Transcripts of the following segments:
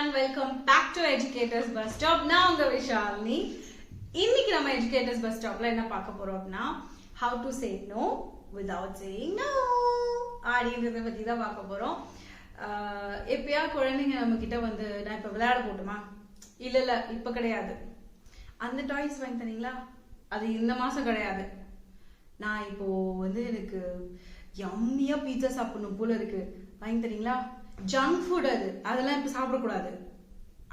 and welcome back to Educators Bus Stop. நான் உங்க விஷாலினி. இன்னைக்கு நம்ம Educators Bus Stopல என்ன பார்க்க போறோம்னா how to say no without saying no அப்படிங்கறத பத்தி தான் பார்க்க போறோம். எப்பயா குழந்தைங்க நம்ம கிட்ட வந்து நான் இப்ப விளையாட போட்டுமா, இல்ல இப்ப கிடையாது, அந்த டாய்ஸ் வாங்கி தரீங்களா, அது இந்த மாசம் கிடையாது, நான் இப்போ வந்து எனக்கு யம்மியா பீட்சா சாப்பிடணும் போல இருக்கு, வாங்கி தரீங்களா, ஜங்க் ஃபுட் அதெல்லாம் இப்ப சாப்பிடக்கூடாது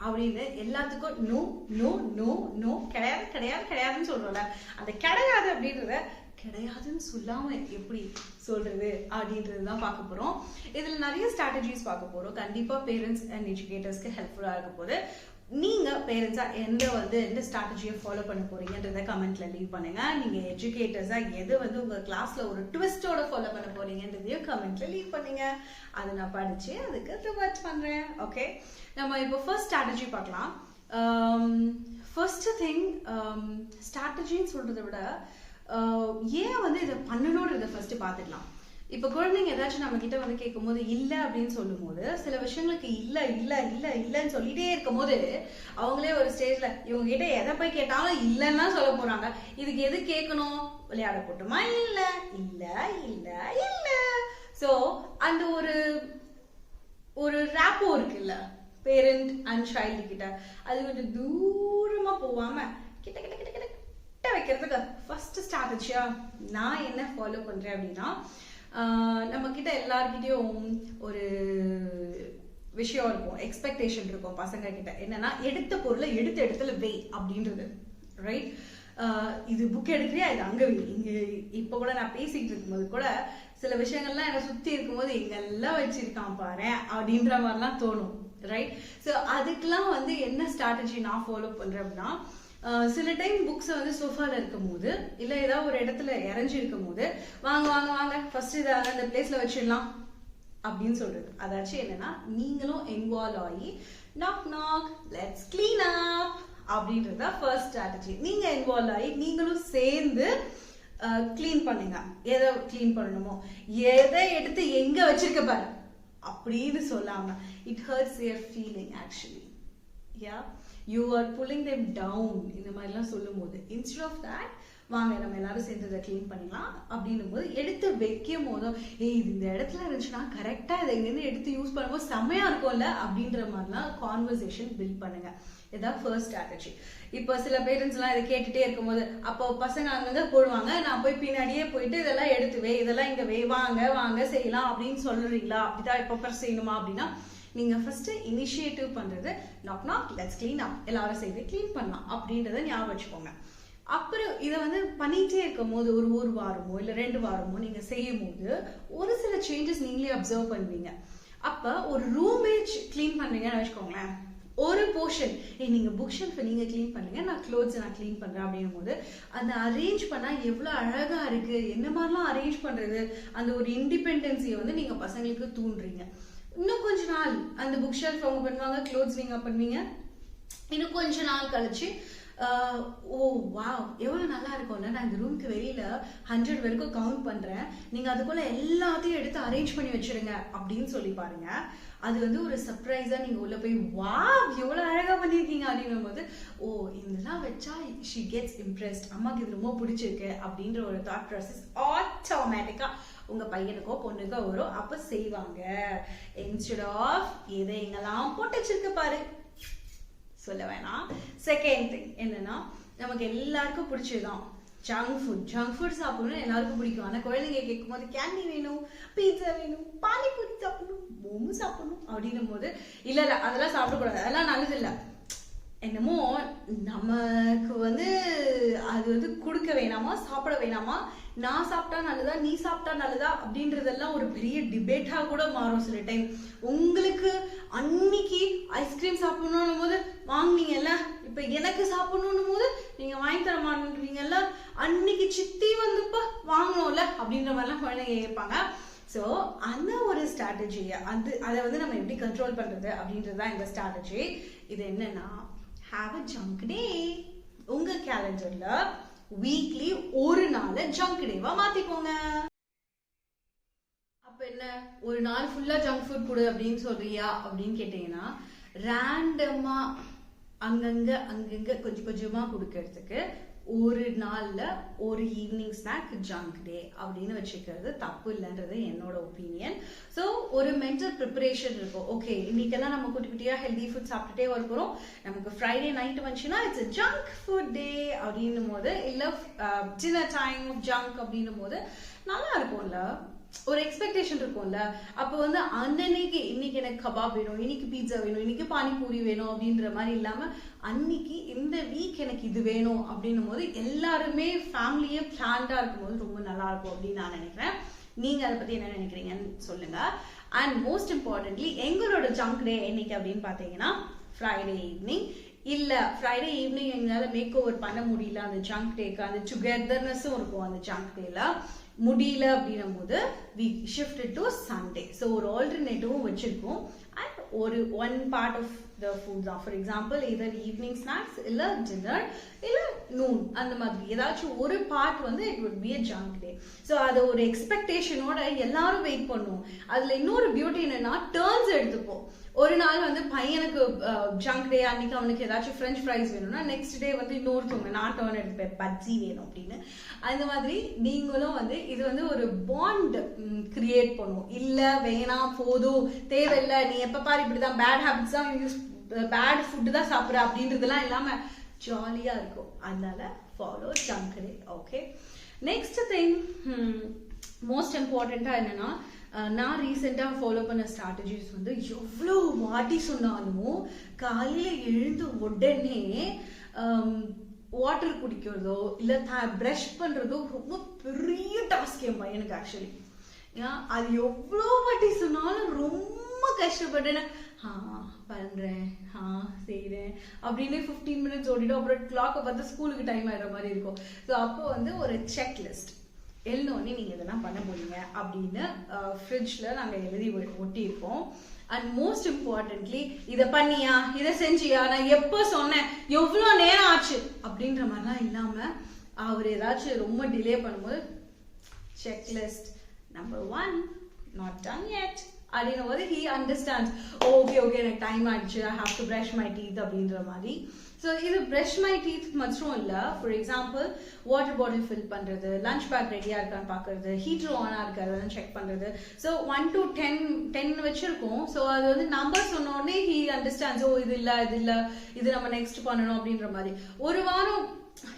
அப்படின்னு எல்லாத்துக்கும் நோ நோ நோ நோ, கிடையாது கிடையாது கிடையாதுன்னு சொல்றோம்ல, அந்த கிடையாது அப்படின்றத கிடையாதுன்னு சொல்லாம எப்படி சொல்றது அப்படின்றதுதான் பார்க்க போறோம். இதுல நிறைய ஸ்ட்ராட்டஜிஸ் பார்க்க போறோம். கண்டிப்பா பேரண்ட்ஸ் அண்ட் எஜுகேட்டர்ஸ்க்கு ஹெல்ப்ஃபுல்லா இருக்க போது. நீங்க பேரண்ட்ஸா எந்த ஸ்ட்ராட்டஜியை ஃபாலோ பண்ண போறீங்கன்றத கமெண்ட்ல லீவ் பண்ணுங்க. நீங்க எஜுகேட்டர்ஸா எது வந்து உங்க கிளாஸ்ல ஒரு ட்விஸ்டோட ஃபாலோ பண்ண போறீங்கன்றதையும் கமெண்ட்ல லீவ் பண்ணுங்க. அதை நான் படிச்சு அதுக்கு ரிவர்ட் பண்றேன். ஓகே, நம்ம இப்போ ஃபர்ஸ்ட் ஸ்ட்ராட்டஜி பார்க்கலாம். ஃபர்ஸ்ட் திங், ஸ்ட்ராட்டஜின்னு சொல்றதை விட ஏன் வந்து இதை பண்ணணும்ன்றத ஃபர்ஸ்ட் பார்த்துக்கலாம். இப்ப குழந்தைங்க ஏதாச்சும் நம்ம கிட்ட வந்து கேட்கும் போது இல்ல அப்படின்னு சொல்லும் போது, சில விஷயங்களுக்கு இல்ல இல்ல இல்ல இல்லன்னு சொல்லிட்டே இருக்கும் போது அவங்களே ஒரு ஸ்டேஜ்ல இவங்க கிட்ட எதை போய் கேட்டாலும் இல்லன்னா சொல்ல போறாங்க. இதுக்கு எது கேட்கணும், விளையாட போட்டுமா, இல்ல இல்ல இல்ல இல்ல. சோ அந்த ஒரு ராப்போ இருக்குல்ல பேரண்ட் அண்ட் சைல்டு கிட்ட, அது கொஞ்சம் தூரமா போவாம கிட்ட கிட்ட கிட்ட கிட்ட கிட்ட வைக்கிறதுக்கு ஃபர்ஸ்ட் ஸ்ட்ராட்டஜியா நான் என்ன ஃபாலோ பண்றேன் அப்படின்னா, நம்ம கிட்ட எல்லார்கிட்டயும் ஒரு விஷயம் இருக்கும், எக்ஸ்பெக்டேஷன் இருக்கும் பசங்க கிட்ட. என்னன்னா, எடுத்த பொருளை எடுத்த இடத்துல வை அப்படின்றது, ரைட்? இது புக் எடுக்கிறியா, இது அங்க வை. இங்க இப்ப கூட நான் பேசிட்டு இருக்கும்போது கூட சில விஷயங்கள்லாம் என்ன சுத்தி இருக்கும்போது எங்கெல்லாம் வச்சிருக்கான் பாரு அப்படின்ற மாதிரிலாம் தோணும், ரைட்? ஸோ அதுக்கெல்லாம் வந்து என்ன ஸ்ட்ராட்டஜி நான் ஃபாலோ பண்றேன் அப்படின்னா, சில டைம் புக்ஸ் வந்து சோஃபால இருக்கும் போது இல்ல ஏதாவது ஒரு இடத்துல இறஞ்சி இருக்கும் போது வாங்க வாங்க வாங்க ஃபர்ஸ்ட் இதை அந்த பிளேஸ்ல வச்சிடலாம் அப்படின்னு சொல்றது. அதாச்சும் என்னன்னா, நீங்களும் இன்வால்வ் ஆகி knock knock let's clean up அப்படின்றத ஃபர்ஸ்ட் ஸ்ட்ராட்டஜி. நீங்க இன்வால்வ் ஆகி நீங்களும் சேர்ந்து கிளீன் பண்ணுங்க. எதை கிளீன் பண்ணணுமோ, எதை எடுத்து எங்க வச்சிருக்க பாரு அப்படின்னு சொல்லாம, it hurts their feeling actually. Yeah, you are pulling them down இந்த மாதிரிலாம் சொல்லும் போது, instead of that வாங்க நம்ம எல்லாரும் சேர்ந்து இதை கிளீன் பண்ணிடலாம் அப்படின்னும் போது, எடுத்து வைக்கும் போதும் இது இந்த இடத்துல இருந்துச்சுன்னா கரெக்டா இதை இங்கிருந்து எடுத்து யூஸ் பண்ணும்போது செம்மையா இருக்கும்ல அப்படின்ற மாதிரிலாம் கான்வர்சேஷன் பில்ட் பண்ணுங்க. இதான் ஃபர்ஸ்ட் ஸ்ட்ராட்டஜி. இப்போ சில பேரண்ட்ஸ் எல்லாம் இதை கேட்டுட்டே இருக்கும் போது அப்போ பசங்க அங்கங்க போடுவாங்க, நான் போய் பின்னாடியே போயிட்டு இதெல்லாம் எடுத்து வை, இதெல்லாம் இங்க வை, வாங்க வாங்க செய்யலாம் அப்படின்னு சொல்றீங்களா, அப்படிதான் எப்ப செய்யணுமா அப்படின்னா, நீங்க ஃபர்ஸ்ட் இனிஷியேட்டிவ் பண்றது knock knock let's clean up, எல்லாரும் சேர்ந்து கிளீன் பண்ணலாம் அப்படின்றத ஞாபகம் வச்சுக்கோங்க. அப்புறம் இதை வந்து பண்ணிட்டே இருக்கும் போது ஒரு வாரமோ இல்ல 2 வாரமோ நீங்க செய்யும் போது ஒரு சில சேஞ்சஸ் நீங்களே அப்சர்வ் பண்ணுவீங்க. அப்ப ஒரு ரூமே கிளீன் பண்றீங்கன்னு வச்சுக்கோங்களேன், ஒரு போர்ஷன் நீங்க புக் ஷெல்ஃப் நீங்க கிளீன் பண்ணுங்க, நான் க்ளோத்ஸ் நான் கிளீன் பண்றேன் அப்படின்னும் போது அந்த அரேஞ்ச் பண்ணா எவ்வளவு அழகா இருக்கு, என்ன மாதிரிலாம் அரேஞ்ச் பண்றது, அந்த ஒரு இண்டிபெண்டன்சியை வந்து நீங்க பசங்களுக்கு தூண்டுறீங்க. இன்னும் கொஞ்ச நாள் அந்த புக் ஷெல்ஃப் அவங்க பண்ணுவாங்க, க்ளோத்ஸ் நீங்க பண்ணுவீங்க. இன்னும் கொஞ்ச நாள் கழிச்சு ஓ வாவ் எவ்வளவு நல்லா இருக்கும்ல, நான் இந்த ரூமுக்கு வெளியில 100 வரைக்கும் கவுண்ட் பண்றேன், நீங்க அதுக்குள்ள எல்லாத்தையும் எடுத்து அரேஞ்ச் பண்ணி வச்சிருங்க அப்படின்னு சொல்லி பாருங்க. அது வந்து ஒரு சர்ப்ரைஸா நீங்க உள்ள போய் வாவ் எவ்வளவு அழகா பண்ணிருக்கீங்க அப்படின்னும் போது, ஓ இதெல்லாம் வச்சா ஷி கெட்ஸ் இம்ப்ரெஸ்ட், அம்மாக்கு இது ரொம்ப பிடிச்சிருக்கு அப்படின்ற ஒரு தாட் ப்ராசஸ் ஆட்டோமேட்டிக்கா உங்க பையனுக்கோ பொண்ணுக்கோ வரும். அப்ப செய்வாங்க. இன்ஸ்டெட் ஆஃப் இதை எங்கெல்லாம் போட்டு வச்சிருக்க பாரு சொல்ல வேணாம். செகண்ட் திங் என்னன்னா, நமக்கு எல்லாருக்கும் பிடிச்சதுதான் ஜங்க் ஃபுட் சாப்பிடணும், எல்லாருக்கும் பிடிக்கும். ஆனா குழந்தைங்க கேட்கும் போது கேண்டி வேணும், பீட்சா வேணும், பானிபூரி சாப்பிடணும், மோமோ சாப்பிடணும் அப்படின்னும் போது இல்ல அதெல்லாம் சாப்பிடக்கூடாது, அதெல்லாம் நல்லது இல்ல, என்னமோ நமக்கு வந்து அது வந்து கொடுக்க வேணாமா, சாப்பிட வேணாமா, நான் சாப்பிட்டா நல்லதா நீ சாப்பிட்டா நல்லதா அப்படின்றதெல்லாம் ஒரு பெரிய டிபேட்டா கூட மாறும் சில டைம். உங்களுக்கு அன்னைக்கு ஐஸ்கிரீம் சாப்பிடணும் போது வாங்கினீங்கல்ல, இப்ப எனக்கு சாப்பிடணும் போது நீங்க வாங்கி தர மாட்டீங்கல்ல, அன்னைக்கு சித்தி வந்துப்ப வாங்கணும்ல அப்படின்ற மாதிரிலாம் குழந்தைங்க கேட்பாங்க. ஸோ அந்த ஒரு ஸ்ட்ராட்டஜி அதை வந்து நம்ம எப்படி கண்ட்ரோல் பண்றது அப்படின்றதுதான் இந்த ஸ்ட்ராட்டஜி. இது என்னன்னா, ஹாவ் அ ஜங்க் டே. உங்க கேலண்டர்ல வீக்லி ஒரு நாள் ஜங்க் டேவா மாத்திக்கோங்க. அப்ப என்ன, ஒரு நாள் ஃபுல்லா ஜங்க் ஃபுட் கொடு அப்படின்னு சொல்றியா அப்படின்னு கேட்டீங்கன்னா, ரேண்டமா அங்கங்க கொஞ்சம் கொஞ்சமா கொடுக்கறதுக்கு ஒரு நாள்ல ஒரு ஈவினிங் ஸ்நாக் ஜங்க் டே அப்படின்னு வச்சுக்கிறது தப்பு இல்லைன்றது என்னோட ஒப்பீனியன். ஸோ ஒரு மென்டல் ப்ரிப்பரேஷன் இருக்கும். ஓகே, இன்னைக்கெல்லாம் நம்ம குட்டி குட்டியா ஹெல்தி ஃபுட் சாப்பிட்டுட்டே வரப்போறோம், நமக்கு ஃப்ரைடே நைட் வந்துச்சுன்னா இட்ஸ் ஜங்க் ஃபுட் டே அப்படின்னும் போது, இல்ல டின்னர் டைம் ஆஃப் ஜங்க் அப்படின்னும் போது நல்லா இருக்கும்ல, ஒரு எக்ஸ்பெக்டேஷன் இருக்கும்ல. அப்போ வந்து அன்னைக்கு இன்னைக்கு எனக்கு கபாப் வேணும், இன்னைக்கு பீட்சா வேணும், இன்னைக்கு பானிபூரி வேணும் அப்படின்ற மாதிரி இல்லாம அன்னைக்கு இந்த வீக் எனக்கு இது வேணும் அப்படின்னும் போது எல்லாருமே ஃபேமிலியே பிளான்டா இருக்கும்போது ரொம்ப நல்லா இருக்கும் அப்படின்னு நான் நினைக்கிறேன். நீங்க அதை பத்தி என்ன நினைக்கிறீங்கன்னு சொல்லுங்க. அண்ட் மோஸ்ட் இம்பார்ட்டன்ட்லி எங்களோட ஜங்க் டே என்னைக்கு அப்படின்னு பாத்தீங்கன்னா ஃப்ரைடே ஈவினிங். இல்ல ஃப்ரைடே ஈவினிங் எங்களால மேக் ஓவர் பண்ண முடியல அந்த ஜங்க் டேக்கு, அந்த டுகெதர்னஸும் இருக்கும் அந்த ஜங்க் டேல, முடியல அப்படின்னும் போது we shifted to Sunday. So ஒரு ஆல்டர்னேட்டிவும் வச்சிருக்கோம். அண்ட் ஒரு one part of the food தான். For example either evening snacks இல்ல டின்னர் இல்ல நூன், அந்த மாதிரி ஏதாச்சும் ஒரு பார்ட் வந்து it would be a junk day. So அதை ஒரு எக்ஸ்பெக்டேஷனோட எல்லாரும் வெயிட் பண்ணுவோம். அதுல இன்னொரு பியூட்டி என்னன்னா டர்ன்ஸ் எடுத்துப்போம். ஒரு நாள் வந்து பையனுக்கு ஜங்க் டே அன்னைக்கு அவனுக்கு ஏதாச்சும் ஃப்ரெஞ்ச் ஃப்ரைஸ் வேணும்னா நெக்ஸ்ட் டே வந்து இன்னொருத்தவங்க நான் டர்ன் எடுப்பேன் பஜ்ஜி வேணும் அப்படின்னு. அந்த மாதிரி நீங்களும் வந்து இது வந்து ஒரு பாண்ட் கிரியேட் பண்ணும். இல்ல வேணாம் போதும் தேவையில்லை, நீ எப்ப பாரு இப்படிதான் பேட் ஹேபிட்ஸ் தான் யூஸ், பேட் ஃபுட்டு தான் சாப்பிட்ற அப்படின்றதுலாம் இல்லாம ஜாலியா இருக்கும். அதனால ஃபாலோ ஜங்க் டே. ஓகே, நெக்ஸ்ட் திங் மோஸ்ட் இம்பார்ட்டண்டா என்னன்னா, நான் ரீசெண்டா ஃபாலோ பண்ண ஸ்ட்ராட்டஜிஸ் வந்து எவ்வளோ வாட்டி சொன்னாலும் காலையில எழுந்து உடனே வாட்டர் குடிக்கிறதோ இல்ல ப்ரஷ் பண்றதோ ரொம்ப பெரிய டாஸ்க் என் பையனுக்கு ஆக்சுவலி. அது எவ்வளோ வாட்டி சொன்னாலும் ரொம்ப கஷ்டப்பட்டேன்னு பண்றேன் செய்யறேன் அப்படின்னு 15 மினிட்ஸ் ஓடிடும். அப்புறம் கிளாக்கை பார்த்து ஸ்கூலுக்கு டைம் ஆயிடுற மாதிரி இருக்கும். ஸோ அப்போ வந்து ஒரு செக் லிஸ்ட் எழுந்தோடனே நீங்க இதெல்லாம் பண்ண போறீங்க அப்படின்னு ஃப்ரிட்ஜ்ல நாங்க எழுதி ஒட்டியிருக்கோம். அண்ட் மோஸ்ட் இம்பார்ட்டன்ட்லி இதை பண்ணியா, இதை செஞ்சியா, நான் எப்போ சொன்னேன், எவ்வளோ நேரம் ஆச்சு அப்படின்ற மாதிரிலாம் இல்லாம அவர் ஏதாச்சும் ரொம்ப டிலே பண்ணும்போது checklist number 1 not done yet அப்படின்னும் போது he understands, ஓகே எனக்கு டைம் ஆயிடுச்சு, I have to brush my teeth அப்படின்ற மாதிரி. ஸோ இது ப்ரஷ் மை டீத் மட்டும் இல்லை. For example water bottle fill பண்ணுறது, லஞ்ச் பேக் ரெடியாக இருக்கான்னு பார்க்கறது, ஹீட்டர் ஆனாக இருக்காதுன்னு செக் பண்ணுறது. ஸோ 1 to 10 வச்சிருக்கோம். ஸோ அது வந்து நம்பர் சொன்னோடனே ஹீ அண்டர்ஸ்டாண்ட்ஸ், இது இல்லை இது நம்ம நெக்ஸ்ட் பண்ணணும் அப்படின்ற மாதிரி. ஒரு வாரம்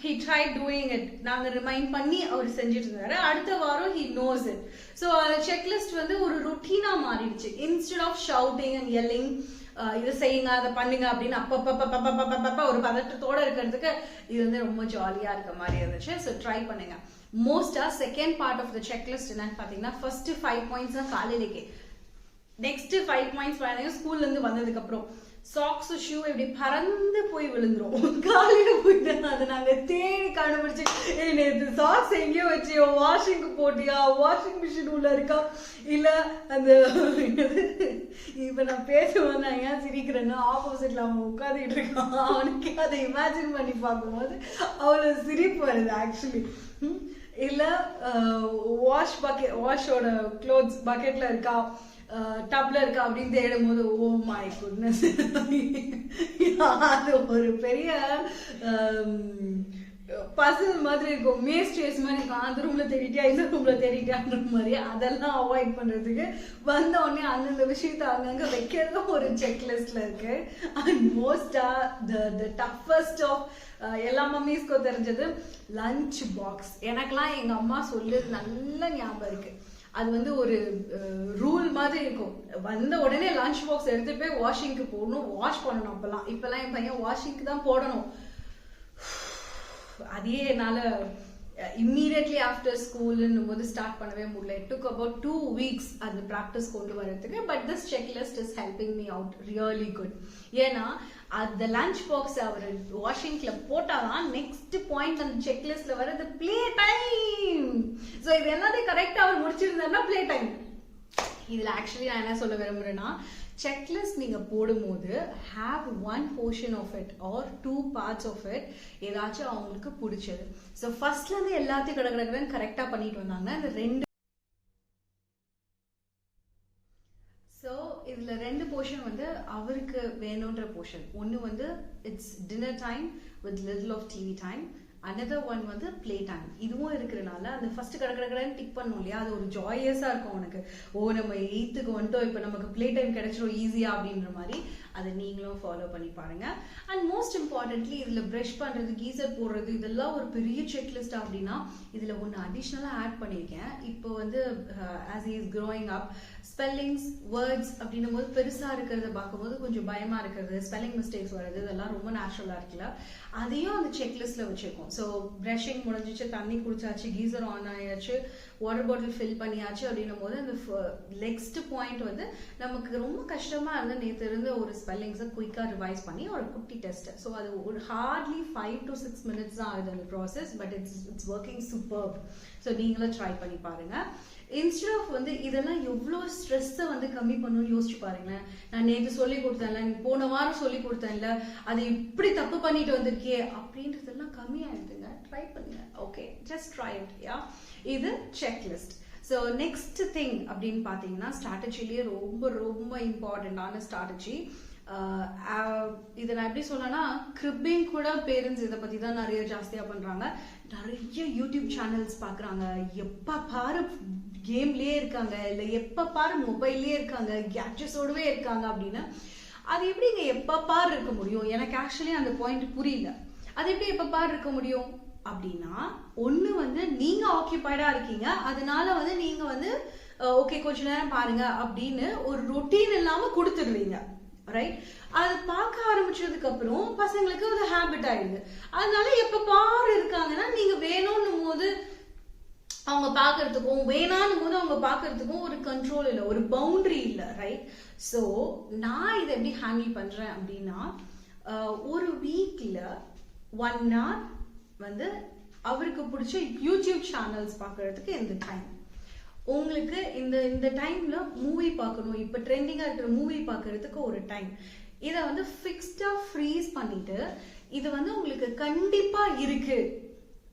he tried doing it, நாங்க ரிமைண்ட் பண்ணி அவர் செஞ்சுட்டு இருந்தாரு. அடுத்த வாரம் he knows it. ஸோ அந்த செக்லிஸ்ட் வந்து ஒரு ருட்டீனா மாறிடுச்சு. Instead of shouting and yelling, இதை செய்யுங்க அதை பண்ணுங்க அப்படின்னு அப்பப்ப ஒரு பதட்டத்தோட இருக்கிறதுக்கு இது வந்து ரொம்ப ஜாலியா இருக்க மாதிரி இருந்துச்சு. ஸோ ட்ரை பண்ணுங்க. மோஸ்டா second part of the checklist என்னன்னு பாத்தீங்கன்னா, ஃபர்ஸ்ட் 5 பாயிண்ட்ஸ் தான் காலையிலேயே, நெக்ஸ்ட் 5 பாயிண்ட்ஸ் பாத்தீங்கன்னா ஸ்கூல்ல இருந்து வந்ததுக்கு அப்புறம் சாக்ஸ் ஷூ இப்படி பறந்து போய் விழுந்துரும். காலையில போயிட்டு அதை நாங்க தேடி கண்டுபிடிச்சு, நேற்று சாக்ஸ் எங்கேயோ வச்சியோ, வாஷிங்க்கு போட்டியா, வாஷிங் மிஷின் உள்ள இருக்கா, இல்ல அந்த இப்ப நான் பேசுவேன் நான் ஏன் சிரிக்கிறேன்னா, ஆப்போசிட்ல அவன் உட்காந்துட்டு இருக்கான், அவனுக்கு அதை இமேஜின் பண்ணி பார்க்கும்போது அவ்வளவு சிரிப்பு வருது ஆக்சுவலி. இல்ல வாஷோட க்ளோத்ஸ் பக்கெட்ல இருக்கா, டப்ல இருக்கா அப்படின்னு தேடும் போது ஓ மை குட்னஸ், அது ஒரு பெரிய பசில் மாதிரி இருக்கும், மேஸ்ட்ரேஸ் மாதிரி இருக்கும். அந்த ரூம்ல தேடிட்டியா இந்த ரூம்ல தேடிட்டியான்ற மாதிரி. அதெல்லாம் அவாய்ட் பண்றதுக்கு வந்த உடனே அந்தந்த விஷயத்த அங்கங்க வைக்கிறது ஒரு செக்லிஸ்ட்ல இருக்கு. அண்ட் மோஸ்டா த டஃபஸ்ட் ஆஃப் எல்லா மம்மிஸ்க்கும் தெரிஞ்சது லஞ்ச் பாக்ஸ். எனக்கெல்லாம் எங்க அம்மா சொல்லுறது நல்ல ஞாபகம் இருக்கு. அது வந்து ஒரு ரூல் மாதிரி இருக்கும். வந்த உடனே லஞ்ச் பாக்ஸ் எடுத்து போய் வாஷிங்க்கு போடணும், வாஷ் பண்ணணும். இப்பெல்லாம் என் பையன் வாஷிங்க்கு தான் போடணும். அதே என்னால இம்மீடியட்லி ஆஃப்டர் ஸ்கூல்னும் போது ஸ்டார்ட் பண்ணவே முடியல. இட் டுக் அபவுட் 2 weeks அந்த ப்ராக்டிஸ் கொண்டு வரதுக்கு. But this checklist is helping me out really good. ஏன்னா அந்த லஞ்ச் பாக்ஸ் அவர் வாஷிங்ல போட்டாதான் நெக்ஸ்ட் பாயிண்ட் அந்த செக்லிஸ்ட்ல வருது பிளே டைம். ஸோ இது எல்லாத்தையும் கரெக்டா அவர் முடிச்சிருந்தாருன்னா பிளே டைம். இதுல ஆக்சுவலி நான் என்ன சொல்ல விரும்புறேன்னா, செக்லிஸ்ட் நீங்க போடும்போது have 1 portion of it or 2 parts of it ஏதாச்சும் அவங்களுக்கு பிடிச்சது. ஸோ ஃபர்ஸ்ட்ல இருந்து எல்லாத்தையும் கடற்கடன் கரெக்டா பண்ணிட்டு வந்தாங்கன்னா இந்த 2 ஸோ இதுல 2 போர்ஷன் வந்து அவருக்கு வேணுன்ற போர்ஷன். ஒன்று வந்து it's dinner time with little of TV time, another one வந்து ப்ளே டைம். இதுவும் இருக்கிறனால அந்த ஃபர்ஸ்ட் கடற்கடன்னு டிக் பண்ணோம் இல்லையா, அது ஒரு ஜாயஸாக இருக்கும் உனக்கு. நம்ம 8th வந்துட்டோம், இப்போ நமக்கு ப்ளே டைம் கிடைச்சிரும் ஈஸியா அப்படின்ற மாதிரி. அதை நீங்களும் ஃபாலோ பண்ணி பாருங்க. அண்ட் மோஸ்ட் இம்பார்ட்டன்ட்லி இதில் ப்ரஷ் பண்ணுறது, கீசர் போடுறது, இதெல்லாம் ஒரு பெரிய செக்லிஸ்ட். அப்படின்னா இதில் ஒன்று அடிஷ்னலாக ஆட் பண்ணியிருக்கேன். இப்போ வந்து as is growing up, spellings, words அப்படின்னும் போது பெருசாக இருக்கிறத பார்க்கும்போது கொஞ்சம் பயமாக இருக்கிறது, ஸ்பெல்லிங் மிஸ்டேக்ஸ் வருது, இதெல்லாம் ரொம்ப நேச்சுரலாக இருக்குல்ல. அதையும் அந்த செக்லிஸ்ட்டில் வச்சுருக்கோம். ஸோ ப்ரஷிங் முடிஞ்சிச்சு, தண்ணி குடிச்சாச்சு, கீசர் ஆன் ஆயாச்சு, வாட்டர் பாட்டில் ஃபில் பண்ணியாச்சு அப்படின்னும் போது அந்த நெக்ஸ்ட் பாயிண்ட் வந்து நமக்கு ரொம்ப கஷ்டமாக இருந்து நேற்று இருந்த ஒரு ஸ்பெல்லிங்ஸை குயிக்காக ரிவைஸ் பண்ணி ஒரு குட்டி டெஸ்ட். ஸோ அது ஒரு ஹார்ட்லி 5 to 6 minutes தான் ஆகுது அந்த process. But it's working superb. So நீங்களும் ட்ரை பண்ணி பாருங்க. இன்ஸ்டெட் ஆஃப் வந்து இதெல்லாம் எவ்வளோ ஸ்ட்ரெஸ்ஸை வந்து கம்மி பண்ணணும்னு யோசிச்சு பாருங்களேன். நான் நேற்று சொல்லி கொடுத்தேன்ல, போன வாரம் சொல்லி கொடுத்தேன்ல, அது இப்படி தப்பு பண்ணிட்டு வந்திருக்கே அப்படின்றதெல்லாம் கம்மியாயிடுதுங்க. ட்ரை பண்ணுங்க. Okay, just try it. Yeah, இது செக்லிஸ்ட். ஸோ நெக்ஸ்ட் திங் அப்படின்னு பார்த்தீங்கன்னா ஸ்ட்ராட்டஜிலேயே ரொம்ப ரொம்ப இம்பார்ட்டண்டான ஸ்ட்ராட்டஜி. இதை நான் எப்படி சொல்லனா, கிரிப்பிங் கூட பேரண்ட்ஸ் இதை பற்றி தான் நிறைய ஜாஸ்தியாக பண்ணுறாங்க. நிறைய யூடியூப் சேனல்ஸ் பார்க்குறாங்க, எப்போ பாரு கேம்லேயே இருக்காங்க, இல்லை எப்போ பாரு மொபைல்லே இருக்காங்க, கேட்ஜெட்ஸோடவே இருக்காங்க அப்படின்னு. அது எப்படி இங்கே எப்போ பாரு இருக்க முடியும்? எனக்கு ஆக்சுவலி அந்த பாயிண்ட் புரியல. அது எப்படி எப்போ பாரு இருக்க முடியும் அப்படின்னா, ஒன்று வந்து நீங்கள் ஆக்கியபைடாக இருக்கீங்க, அதனால வந்து நீங்கள் வந்து ஓகே கொஞ்ச நேரம் பாருங்க அப்படின்னு ஒரு ரொட்டீன் இல்லாமல் கொடுத்துடுறீங்க, ரைட்? அது பார்க்க ஆரம்பிச்சதுக்கு அப்புறம் பசங்களுக்கு ஒரு ஹேபிட் ஆயிடுது. அதனால எப்ப பாரு இருக்காங்கன்னா நீங்க வேணும்னும் போது அவங்க பாக்குறதுக்கும், வேணான்னும் போது அவங்க பாக்குறதுக்கும் ஒரு கண்ட்ரோல் இல்லை, ஒரு பவுண்டரி இல்லை, ரைட்? ஸோ நான் இதை எப்படி ஹேண்டில் பண்றேன் அப்படின்னா, ஒரு வீக்ல 1 hour வந்து அவருக்கு பிடிச்ச யூடியூப் சேனல்ஸ் பார்க்கறதுக்கு இந்த டைம். உங்களுக்கு இந்த டைம்ல மூவி பார்க்கணும், இப்ப ட்ரெண்டிங்கா இருக்கிற மூவி பார்க்கறதுக்கு ஒரு டைம். இதை வந்து ஃபிக்ஸ்டா ஃப்ரீஸ் பண்ணிட்டு, இது வந்து உங்களுக்கு கண்டிப்பா இருக்கு,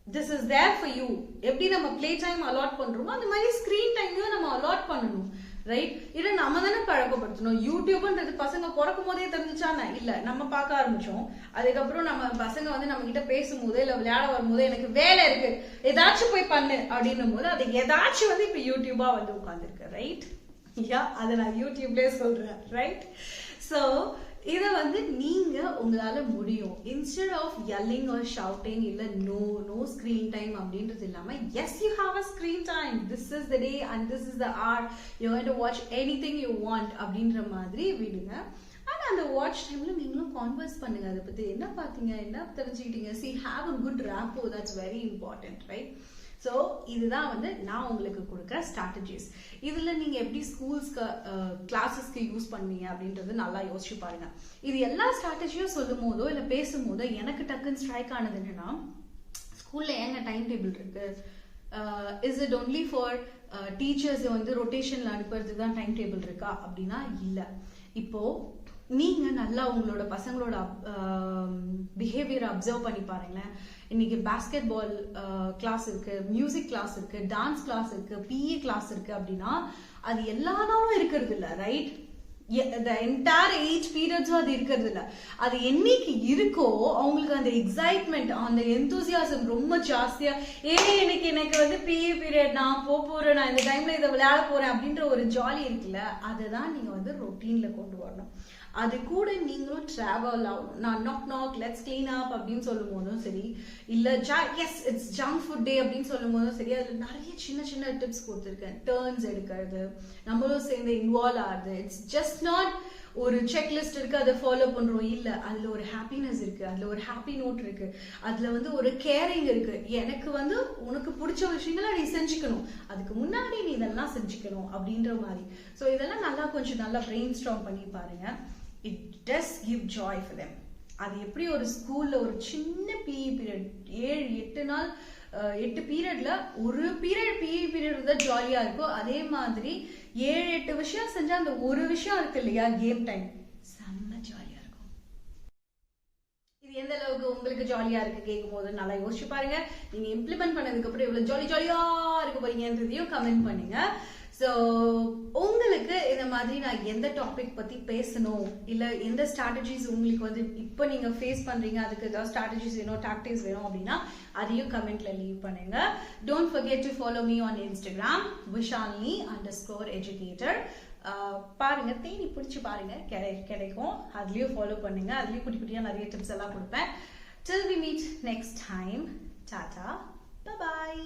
this is there for you. எப்படி நம்ம பிளே டைம் அலாட் பண்றோமோ அந்த மாதிரி ஸ்கிரீன் டைமையும் நம்ம அலாட் பண்ணணும், ரைட்? இதை நம்ம தானே பழக்கப்படுத்தணும். யூடியூப்ன்றது பசங்க பிறக்கும் போதே தெரிஞ்சுச்சானே இல்ல, நம்ம பார்க்க ஆரம்பிச்சோம். அதுக்கப்புறம் நம்ம பசங்க வந்து நம்ம கிட்ட பேசும்போது இல்ல விளையாட வரும்போது எனக்கு வேலை இருக்கு, ஏதாச்சும் போய் பண்ணு அப்படின்னும் போது அது ஏதாச்சும் வந்து இப்ப யூடியூபா வந்து உட்கார்ந்துருக்கு, ரைட்? யா, அதை நான் யூடியூப்லயே சொல்றேன், ரைட்? ஸோ இதை வந்து நீங்க உங்களால முடியும். Instead of yelling or shouting, இல்ல நோ ஸ்கிரீன் டைம் அப்படின்றது இல்லாம, yes you have a screen time, this is the day and this is the hour, you want to watch anything you want அப்படின்ற மாதிரி விடுங்க. ஆனா அந்த வாட்ச் டைம்ல நீங்களும் கான்வர்ஸ் பண்ணுங்க, அதை பத்தி என்ன பார்த்தீங்க, என்ன தெரிஞ்சுக்கிட்டீங்க. see, have a good rapport, that's very important, right? So இதுதான் வந்து நான் உங்களுக்கு கொடுக்குற ஸ்ட்ராட்டஜிஸ். இதில் நீங்கள் எப்படி ஸ்கூல்ஸ்க்கு கிளாஸஸ்க்கு யூஸ் பண்ணீங்க அப்படின்றது நல்லா யோசிச்சு பாருங்க. இது எல்லா ஸ்ட்ராட்டஜியும் சொல்லும் போதோ இல்லை பேசும்போதோ எனக்கு டக்குன்னு ஸ்ட்ரைக் ஆனது என்னன்னா, ஸ்கூலில் ஏங்க டைம் டேபிள் இருக்கு? Is it only for teachers வந்து ரொட்டேஷனில் அனுப்புறதுக்கு தான் டைம் டேபிள் இருக்கா அப்படின்னா இல்லை. இப்போ நீங்க நல்லா உங்களோட பசங்களோட பிஹேவியரை அப்சர்வ் பண்ணி பாருங்களேன். இன்னைக்கு பாஸ்கெட் பால் கிளாஸ் இருக்கு, மியூசிக் கிளாஸ் இருக்கு, டான்ஸ் கிளாஸ் இருக்கு, பிஇ கிளாஸ் இருக்கு அப்படின்னா அது எல்லா நாளும் இருக்கிறது இல்லை, right? the entire age periods அது இருக்கிறது இல்லை. அது என்னைக்கு இருக்கோ அவங்களுக்கு அந்த எக்ஸைட்மெண்ட், அந்த எந்தூசியாசம் ரொம்ப ஜாஸ்தியா, எனக்கு வந்து பிஇ பீரியட், நான் போறேன், நான் இந்த டைம்ல இதை விளையாட போறேன் அப்படின்ற ஒரு ஜாலி இருக்குல்ல, அதை தான் நீங்க வந்து ரொட்டீன்ல கொண்டு வரணும். அது கூட நீங்களும் டிராவல் ஆகணும். நான் நாக் லெட்ஸ் கிளீன் அப் அப்படின்னு சொல்லும் போதும் சரி, இல்ல S it's junk food day அப்படின்னு சொல்லும் போதும் சரி, அதுல நிறைய சின்ன சின்ன டிப்ஸ் கொடுத்துருக்கேன். டர்ன்ஸ் எடுக்கிறது, நம்மளும் சேர்ந்து இன்வால்வ் ஆகுது. இட்ஸ் ஜஸ்ட் நாட் ஒரு செக்லிஸ்ட் இருக்கு, அதை ஃபாலோ பண்றோம் இல்ல, அதுல ஒரு ஹாப்பினஸ் இருக்கு, அதுல ஒரு ஹாப்பி நோட் இருக்கு, அதுல வந்து ஒரு கேரிங் இருக்கு. எனக்கு வந்து உனக்கு பிடிச்ச விஷயங்களை நீ செஞ்சுக்கணும், அதுக்கு முன்னாடி நீ இதெல்லாம் செஞ்சுக்கணும் அப்படின்ற மாதிரி. ஸோ இதெல்லாம் நல்லா கொஞ்சம் நல்லா பிரெயின் ஸ்டார்ம் பண்ணி பாருங்க. It does give Joy for them. அது எப்படி ஒரு ஸ்கூல்ல ஒரு சின்ன பிஇ பீரியட் 7-8 நாள் 8 பீரியட்ல ஒரு பீரியட் பிஇ பீரியட் தான் ஜாலியா இருக்கும், அதே மாதிரி 7-8 விஷயம் செஞ்சா அந்த ஒரு விஷயம் இருக்கு இல்லையா, கேம் டைம், செம்ம ஜாலியா இருக்கும். இது எந்த அளவுக்கு உங்களுக்கு ஜாலியா இருக்கு கேட்கும் போது நல்லா யோசிச்சு பாருங்க. நீங்க இம்ப்ளிமெண்ட் பண்ணதுக்கு அப்புறம் எவ்வளவு ஜாலியா இருக்க போறீங்கன்றதையும் கமெண்ட் பண்ணுங்க. ஸோ உங்களுக்கு இந்த மாதிரி நான் எந்த டாபிக் பத்தி பேசணும் இல்ல எந்த ஸ்ட்ராட்டஜிஸ் உங்களுக்கு வந்து இப்போ நீங்க ஃபேஸ் பண்றீங்க, அதுக்கு ஏதாவது ஸ்ட்ராட்டஜிஸ் வேணும், டாக்டிக்ஸ் வேணும் அப்படின்னா அதையும் கமெண்ட்ல லீவ் பண்ணுங்க. Don't forget to follow me on Instagram vishalini_educator. பாருங்க, தேடி பிடிச்சி பாருங்க, கிடைக்கும். அதுலயும் ஃபாலோ பண்ணுங்க. அதுலயும் குட்டி குட்டியா நிறைய டிப்ஸ் எல்லாம் கொடுப்பேன். Till we meet next time. Tata. Bye bye.